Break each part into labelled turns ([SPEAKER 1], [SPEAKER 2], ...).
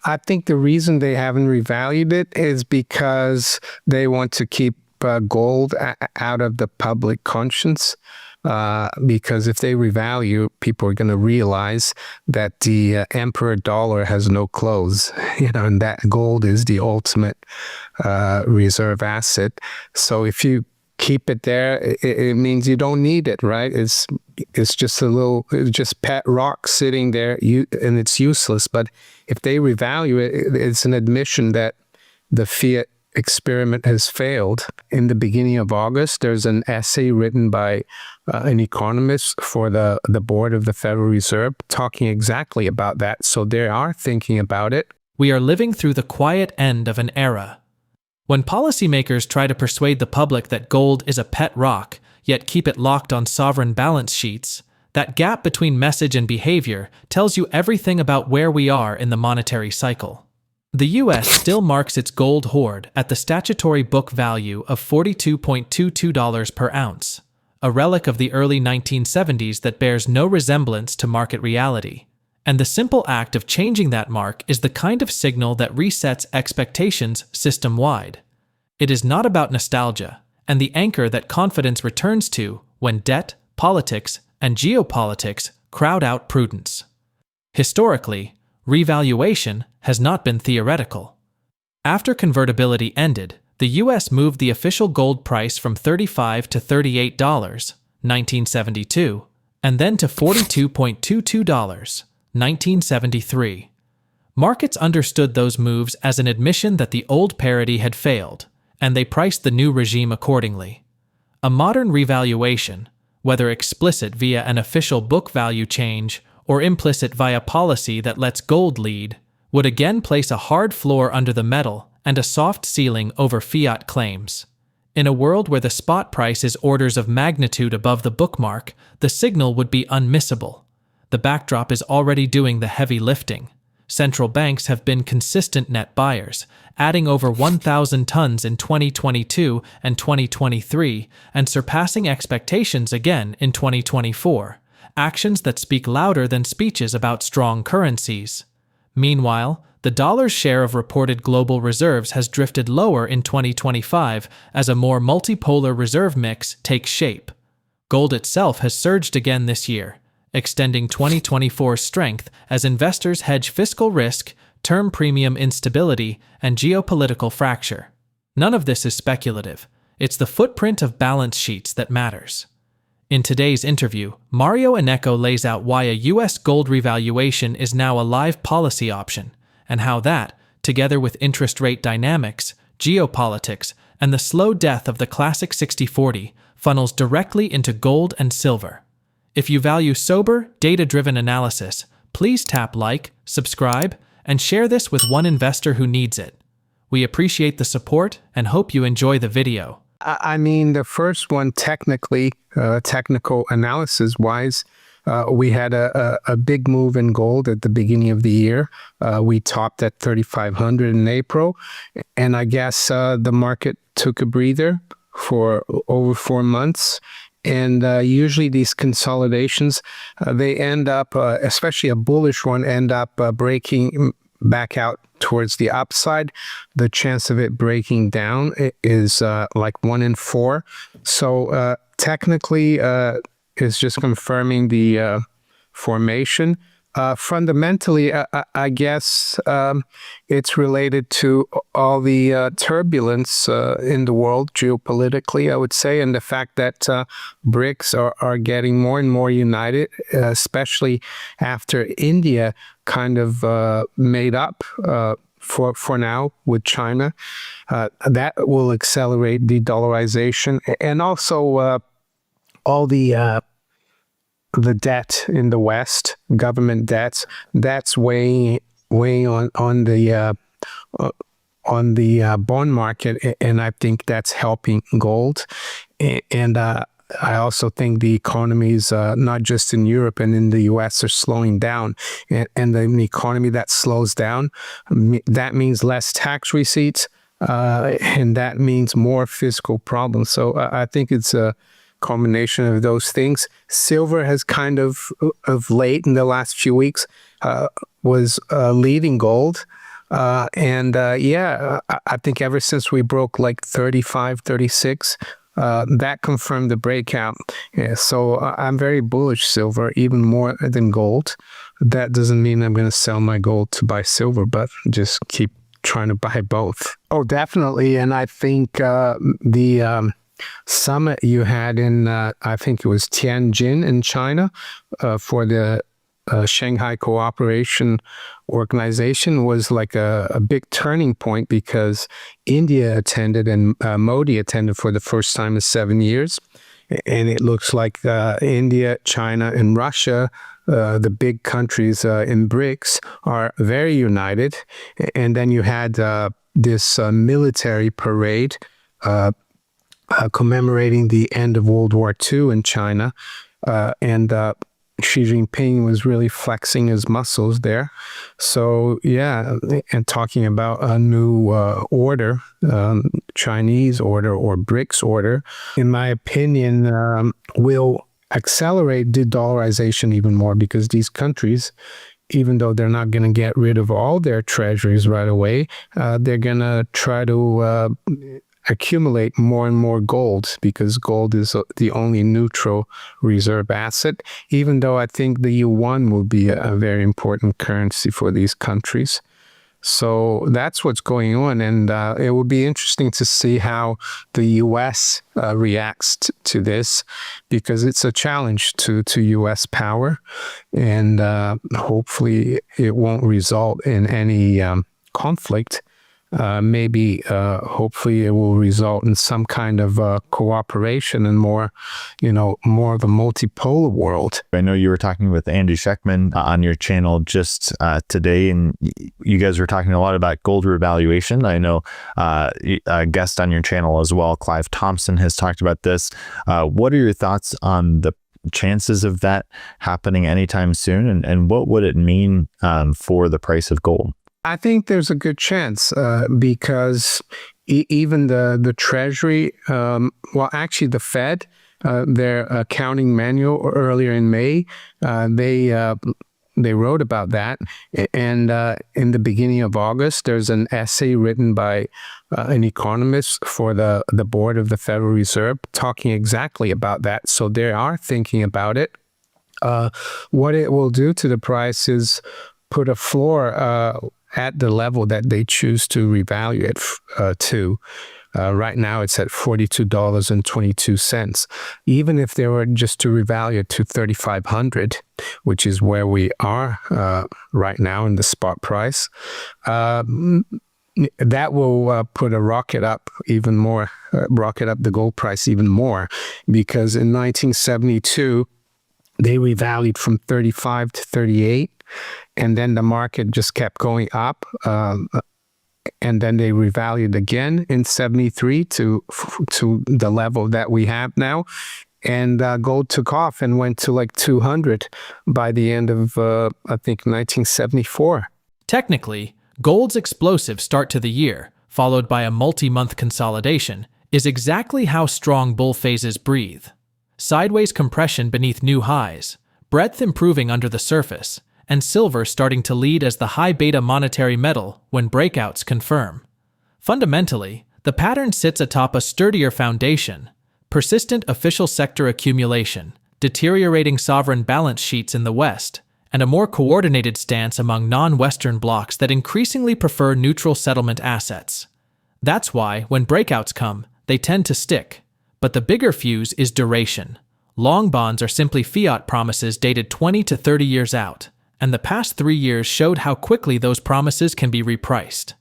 [SPEAKER 1] I think the reason they haven't revalued it is because they want to keep gold out of the public conscience. Because if they revalue, people are going to realize that the emperor dollar has no clothes, and that gold is the ultimate reserve asset. So if you keep it there, it means you don't need it, right? It's just it's just pet rock sitting there, and it's useless. But if they revalue it, it's an admission that the fiat experiment has failed. In the beginning of August, there's an essay written by an economist for the board of the Federal Reserve talking exactly about that. So they are thinking about it.
[SPEAKER 2] We are living through the quiet end of an era. When policymakers try to persuade the public that gold is a pet rock, yet keep it locked on sovereign balance sheets, that gap between message and behavior tells you everything about where we are in the monetary cycle. The U.S. still marks its gold hoard at the statutory book value of $42.22 per ounce, a relic of the early 1970s that bears no resemblance to market reality. And the simple act of changing that mark is the kind of signal that resets expectations system-wide. It is not about nostalgia, and the anchor that confidence returns to when debt, politics, and geopolitics crowd out prudence. Historically, revaluation has not been theoretical. After convertibility ended, the U.S. moved the official gold price from $35 to $38, 1972, and then to $42.22, 1973. Markets understood those moves as an admission that the old parity had failed, and they priced the new regime accordingly. A modern revaluation, whether explicit via an official book value change or implicit via policy that lets gold lead, would again place a hard floor under the metal and a soft ceiling over fiat claims. In a world where the spot price is orders of magnitude above the bookmark, the signal would be unmissable. The backdrop is already doing the heavy lifting. Central banks have been consistent net buyers, adding over 1,000 tons in 2022 and 2023, and surpassing expectations again in 2024, actions that speak louder than speeches about strong currencies. Meanwhile, the dollar's share of reported global reserves has drifted lower in 2025 as a more multipolar reserve mix takes shape. Gold itself has surged again this year, extending 2024's strength as investors hedge fiscal risk, term premium instability, and geopolitical fracture. None of this is speculative. It's the footprint of balance sheets that matters. In today's interview, Mario Innecco lays out why a U.S. gold revaluation is now a live policy option, and how that, together with interest rate dynamics, geopolitics, and the slow death of the classic 60-40, funnels directly into gold and silver. If you value sober, data-driven analysis, please tap like, subscribe, and share this with one investor who needs it. We appreciate the support and hope you enjoy the video.
[SPEAKER 1] I mean, the first one, technical analysis-wise, we had a big move in gold at the beginning of the year. We topped at 3,500 in April, and I guess the market took a breather for over 4 months. And usually these consolidations, they end up, especially a bullish one, end up breaking back out towards the upside. The chance of it breaking down is like 1 in 4. So technically, it's just confirming the formation. Fundamentally, I guess it's related to all the turbulence in the world geopolitically, I would say, and the fact that BRICS are getting more and more united, especially after India kind of made up for now with China. That will accelerate dedollarization, and also all the debt in the West, government debts, that's weighing on the bond market, and I think that's helping gold. And I also think the economies, not just in Europe and in the US, are slowing down. And the economy that slows down, that means less tax receipts, and that means more fiscal problems. So I think it's a combination of those things. Silver has kind of late in the last few weeks was leading gold. I think ever since we broke like 35, 36, that confirmed the breakout. Yeah, so I'm very bullish silver, even more than gold. That doesn't mean I'm going to sell my gold to buy silver, but just keep trying to buy both. Oh, definitely. And I think the summit you had in, I think it was Tianjin in China for the Shanghai Cooperation Organization was like a big turning point because India attended and Modi attended for the first time in 7 years. And it looks like India, China, and Russia, the big countries in BRICS, are very united. And then you had this military parade commemorating the end of World War II in China. And Xi Jinping was really flexing his muscles there. So, yeah, and talking about a new order, Chinese order or BRICS order, in my opinion, will accelerate dedollarization even more because these countries, even though they're not going to get rid of all their treasuries right away, they're going to try to accumulate more and more gold because gold is the only neutral reserve asset, even though I think the yuan will be a very important currency for these countries. So that's what's going on, and it will be interesting to see how the U.S. Reacts to this, because it's a challenge to U.S. power, and hopefully it won't result in any conflict. Hopefully it will result in some kind of cooperation and more of a multipolar world.
[SPEAKER 3] I know you were talking with Andy Sheckman on your channel just today, and you guys were talking a lot about gold revaluation. I know a guest on your channel as well, Clive Thompson, has talked about this. What are your thoughts on the chances of that happening anytime soon, and what would it mean for the price of gold?
[SPEAKER 1] I think there's a good chance because even the Treasury, actually the Fed, their accounting manual earlier in May, they wrote about that. And in the beginning of August, there's an essay written by an economist for the board of the Federal Reserve talking exactly about that. So they are thinking about it. What it will do to the price is put a floor at the level that they choose to revalue it to. Right now, it's at $42.22. Even if they were just to revalue it to $3,500, which is where we are right now in the spot price, that will put a rocket up even more, rocket up the gold price even more, because in 1972, they revalued from 35 to 38. And then the market just kept going up. And then they revalued again in 73 to the level that we have now. And gold took off and went to like 200 by the end of, I think, 1974.
[SPEAKER 2] Technically, gold's explosive start to the year, followed by a multi-month consolidation, is exactly how strong bull phases breathe. Sideways compression beneath new highs, breadth improving under the surface, and silver starting to lead as the high beta monetary metal when breakouts confirm. Fundamentally, the pattern sits atop a sturdier foundation: persistent official sector accumulation, deteriorating sovereign balance sheets in the West, and a more coordinated stance among non-Western blocs that increasingly prefer neutral settlement assets. That's why, when breakouts come, they tend to stick. But the bigger fuse is duration. Long bonds are simply fiat promises dated 20 to 30 years out, and the past 3 years showed how quickly those promises can be repriced.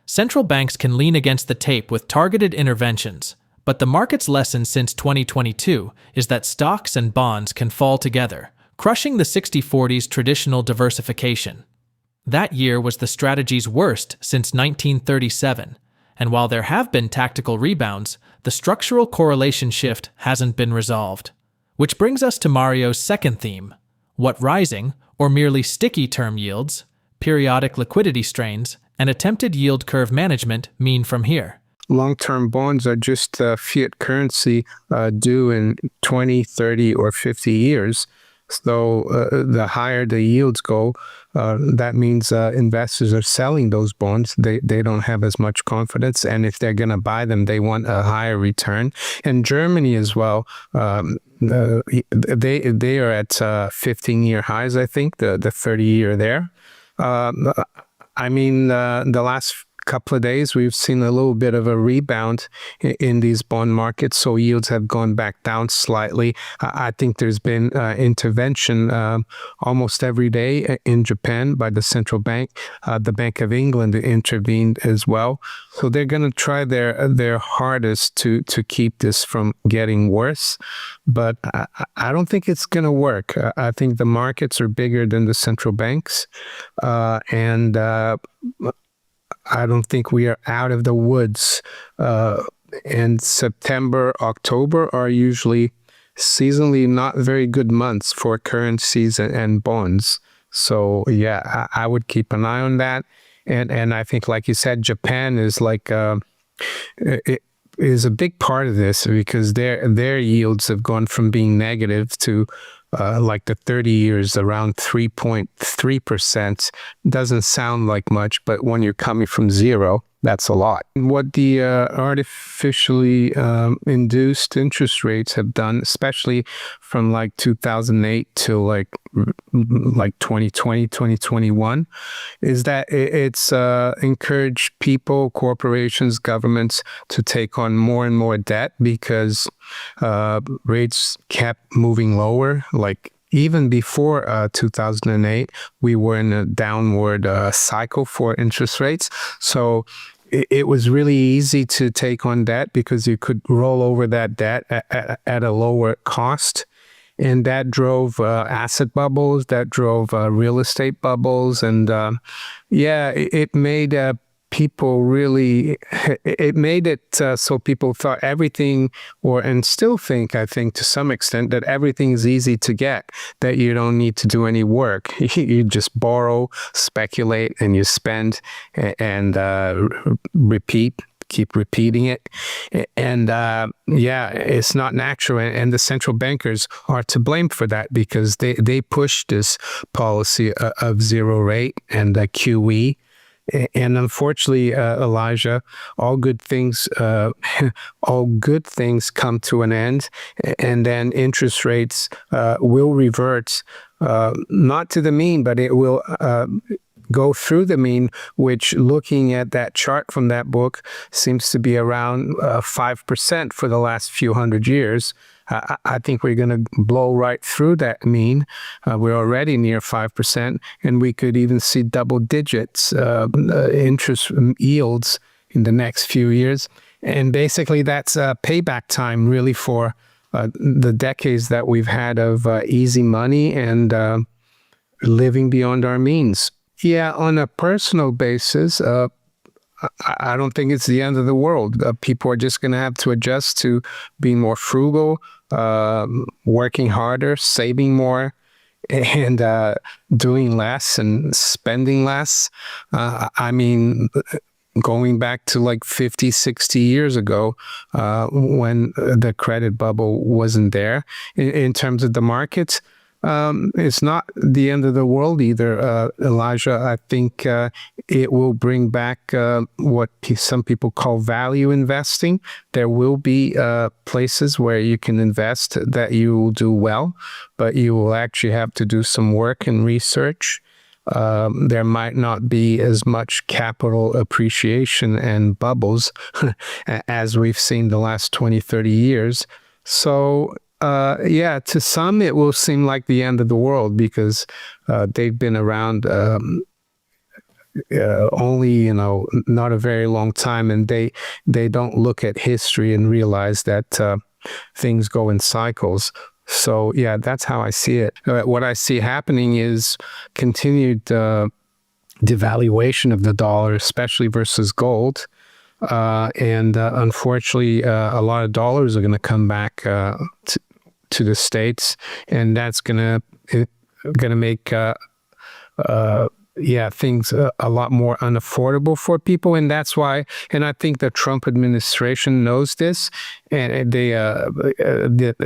[SPEAKER 2] Central banks can lean against the tape with targeted interventions, but the market's lesson since 2022 is that stocks and bonds can fall together, crushing the 60-40's traditional diversification. That year was the strategy's worst since 1937, and while there have been tactical rebounds, the structural correlation shift hasn't been resolved. Which brings us to Mario's second theme: what rising, or merely sticky term yields, periodic liquidity strains, and attempted yield curve management mean from here.
[SPEAKER 1] Long-term bonds are just fiat currency due in 20, 30, or 50 years. So the higher the yields go, that means investors are selling those bonds. They don't have as much confidence, and if they're going to buy them, they want a higher return. And Germany as well. They are at 15-year highs. I think the 30-year there. I mean, the last couple of days, we've seen a little bit of a rebound in these bond markets. So yields have gone back down slightly. I think there's been intervention almost every day in Japan by the central bank. The Bank of England intervened as well. So they're going to try their hardest to keep this from getting worse. But I don't think it's going to work. I think the markets are bigger than the central banks. And I don't think we are out of the woods. And September, October are usually seasonally not very good months for currencies and bonds. So yeah, I would keep an eye on that. And I think, like you said, Japan is like it is a big part of this because their yields have gone from being negative to like the 30 years around 3.3%. Doesn't sound like much, but when you're coming from zero, that's a lot. What the artificially induced interest rates have done, especially from like 2008 to like 2020, 2021, is that it's encouraged people, corporations, governments to take on more and more debt because rates kept moving lower. Like even before 2008, we were in a downward cycle for interest rates. So it was really easy to take on debt because you could roll over that debt at a lower cost. And that drove asset bubbles, that drove real estate bubbles. And it made people really, it made it so people thought everything, and still think, I think to some extent, that everything's easy to get, that you don't need to do any work. You just borrow, speculate, and you spend and repeat. Keep repeating it. And it's not natural. And the central bankers are to blame for that because they pushed this policy of zero rate and QE. And unfortunately, Elijah, all good things come to an end, and then interest rates will revert, not to the mean, but it will go through the mean, which, looking at that chart from that book, seems to be around 5% for the last few hundred years. I think we're going to blow right through that mean. We're already near 5%, and we could even see double digits interest yields in the next few years. And basically, that's payback time, really, for the decades that we've had of easy money and living beyond our means. Yeah, on a personal basis, I don't think it's the end of the world. People are just going to have to adjust to being more frugal, working harder, saving more, and doing less and spending less. I mean, going back to like 50, 60 years ago, when the credit bubble wasn't there. In terms of the markets, it's not the end of the world either, Elijah. I think it will bring back what some people call value investing. There will be places where you can invest that you will do well, but you will actually have to do some work and research. There might not be as much capital appreciation and bubbles as we've seen the last 20, 30 years. So to some, it will seem like the end of the world because they've been around only, not a very long time, and they don't look at history and realize that things go in cycles. So, yeah, that's how I see it. What I see happening is continued devaluation of the dollar, especially versus gold. And unfortunately, a lot of dollars are going to come back to the States, and that's going to make things a lot more unaffordable for people, and that's why. And I think the Trump administration knows this, and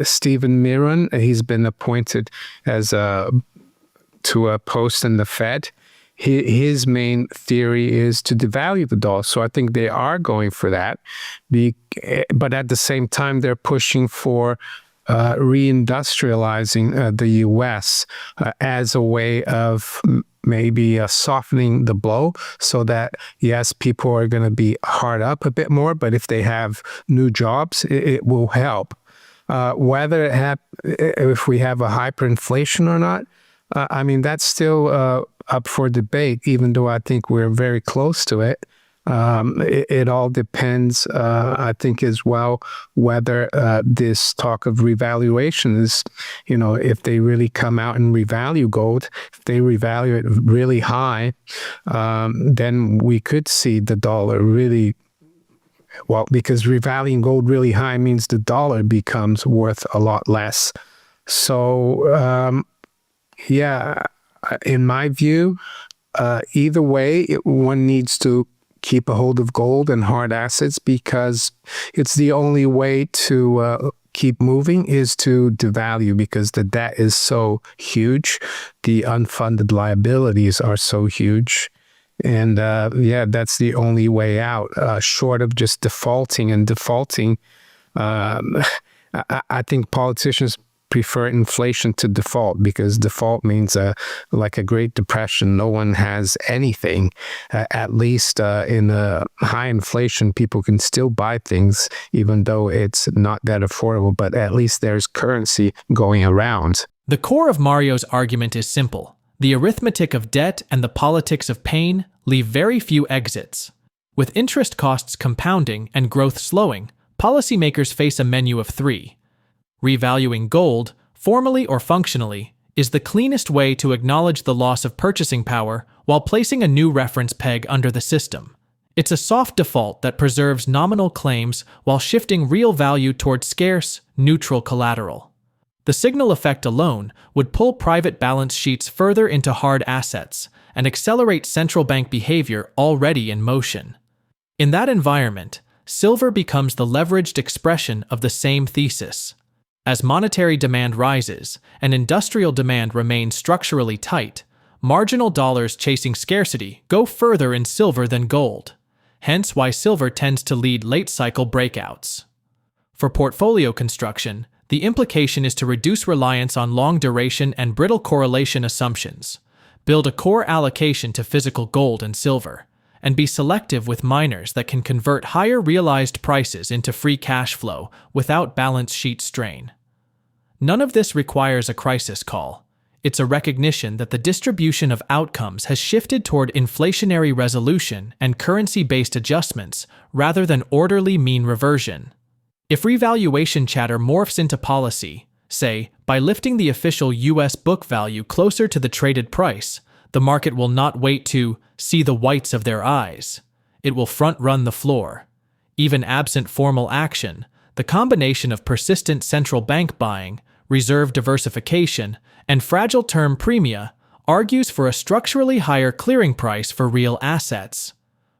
[SPEAKER 1] Stephen Miron, he's been appointed as to a post in the Fed. His main theory is to devalue the dollar. So I think they are going for that. But at the same time, they're pushing for reindustrializing the U.S. As a way of maybe softening the blow so that, yes, people are going to be hard up a bit more, but if they have new jobs, it will help. Whether if we have a hyperinflation or not, I mean, that's still up for debate, even though I think we're very close to it. It all depends, I think, as well, whether this talk of revaluation is, if they really come out and revalue gold, if they revalue it really high, then we could see the dollar really, well, because revaluing gold really high means the dollar becomes worth a lot less. So, in my view, either way, one needs to keep a hold of gold and hard assets because it's the only way to keep moving is to devalue because the debt is so huge. The unfunded liabilities are so huge. And that's the only way out, short of just defaulting. And defaulting, I think politicians prefer inflation to default because default means like a Great Depression. No one has anything. At least in a high inflation, people can still buy things even though it's not that affordable, but at least there's currency going around.
[SPEAKER 2] The core of Mario's argument is simple. The arithmetic of debt and the politics of pain leave very few exits. With interest costs compounding and growth slowing, policymakers face a menu of three. Revaluing gold, formally or functionally, is the cleanest way to acknowledge the loss of purchasing power while placing a new reference peg under the system. It's a soft default that preserves nominal claims while shifting real value toward scarce, neutral collateral. The signal effect alone would pull private balance sheets further into hard assets and accelerate central bank behavior already in motion. In that environment, silver becomes the leveraged expression of the same thesis. As monetary demand rises and industrial demand remains structurally tight, marginal dollars chasing scarcity go further in silver than gold, hence why silver tends to lead late-cycle breakouts. For portfolio construction, the implication is to reduce reliance on long-duration and brittle correlation assumptions, build a core allocation to physical gold and silver, and be selective with miners that can convert higher realized prices into free cash flow without balance sheet strain. None of this requires a crisis call. It's a recognition that the distribution of outcomes has shifted toward inflationary resolution and currency-based adjustments rather than orderly mean reversion. If revaluation chatter morphs into policy, say, by lifting the official U.S. book value closer to the traded price, the market will not wait to see the whites of their eyes. It will front-run the floor. Even absent formal action, the combination of persistent central bank buying, reserve diversification, and fragile term premia argues for a structurally higher clearing price for real assets.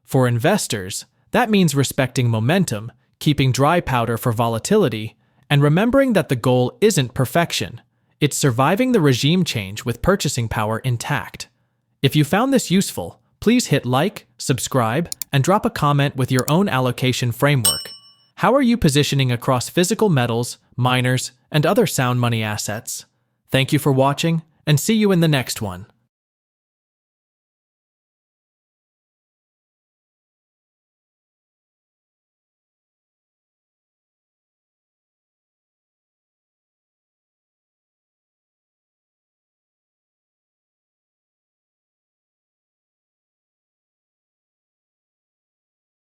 [SPEAKER 2] For investors, that means respecting momentum, keeping dry powder for volatility, and remembering that the goal isn't perfection. It's surviving the regime change with purchasing power intact. If you found this useful, please hit like, subscribe, and drop a comment with your own allocation framework. How are you positioning across physical metals, miners, and other sound money assets? Thank you for watching, and see you in the next one.